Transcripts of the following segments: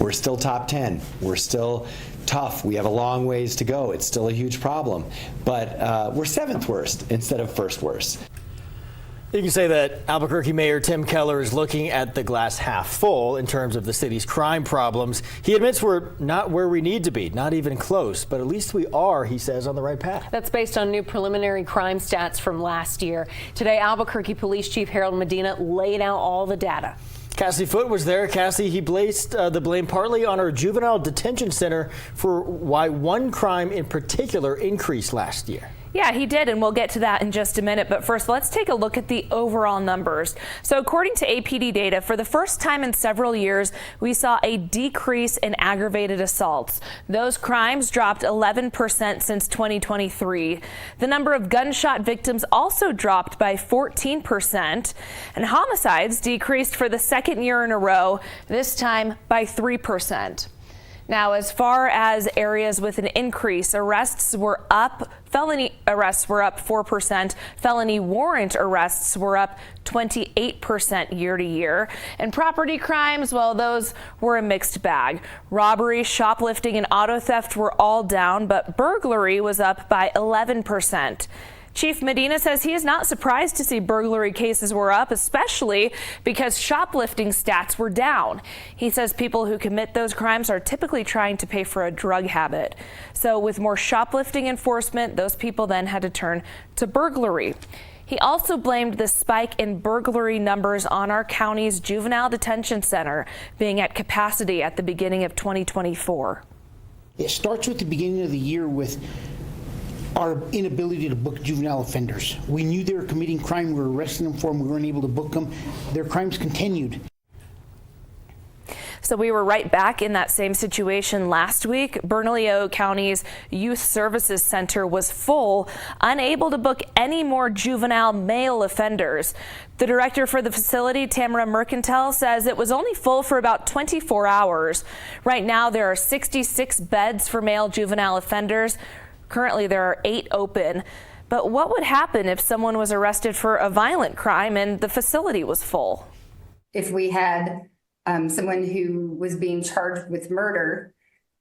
We're still top 10. We're still tough. We have a long ways to go. It's still a huge problem. But we're 7th worst instead of 1st worst. You can say that Albuquerque Mayor Tim Keller is looking at the glass half full in terms of the city's crime problems. He admits we're not where we need to be, not even close, but at least we are, he says, on the right path. That's based on new preliminary crime stats from last year. Today, Albuquerque Police Chief Harold Medina laid out all the data. Cassie Foote was there. Cassie, he placed the blame partly on our juvenile detention center for why one crime in particular increased last year. Yeah, he did, and we'll get to that in just a minute. But first, let's take a look at the overall numbers. So according to APD data, for the first time in several years, we saw a decrease in aggravated assaults. Those crimes dropped 11% since 2023. The number of gunshot victims also dropped by 14%, and homicides decreased for the second year in a row, this time by 3%. Now, as far as areas with an increase, arrests were up. Felony arrests were up 4%. Felony warrant arrests were up 28% year to year. And property crimes, well, those were a mixed bag. Robbery, shoplifting, and auto theft were all down, but burglary was up by 11%. Chief Medina says he is not surprised to see burglary cases were up, especially because shoplifting stats were down. He says people who commit those crimes are typically trying to pay for a drug habit. So with more shoplifting enforcement, those people then had to turn to burglary. He also blamed the spike in burglary numbers on our county's juvenile detention center being at capacity at the beginning of 2024. It starts with the beginning of the year with our inability to book juvenile offenders. We knew they were committing crime, we were arresting them for them, we weren't able to book them. Their crimes continued. So we were right back in that same situation last week. Bernalillo County's Youth Services Center was full, unable to book any more juvenile male offenders. The director for the facility, Tamara Mercantile, says it was only full for about 24 hours. Right now, there are 66 beds for male juvenile offenders. Currently, there are 8 open. But what would happen if someone was arrested for a violent crime and the facility was full? If we had someone who was being charged with murder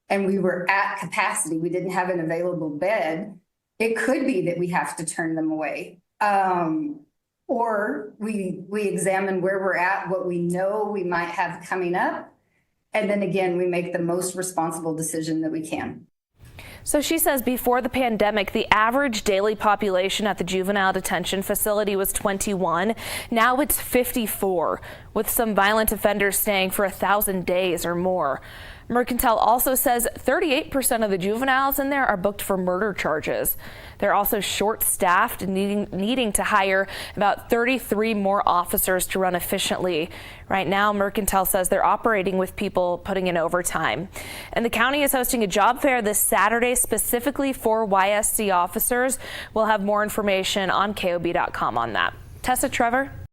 and we were at capacity, we didn't have an available bed, it could be that we have to turn them away. Or we examine where we're at, what we know we might have coming up, and then again, we make the most responsible decision that we can. So she says before the pandemic, the average daily population at the juvenile detention facility was 21. Now it's 54, with some violent offenders staying for 1,000 days or more. Mercantile also says 38% of the juveniles in there are booked for murder charges. They're also short-staffed and needing to hire about 33 more officers to run efficiently. Right now, Mercantile says they're operating with people putting in overtime. And the county is hosting a job fair this Saturday specifically for YSC officers. We'll have more information on KOB.com on that. Tessa, Trevor?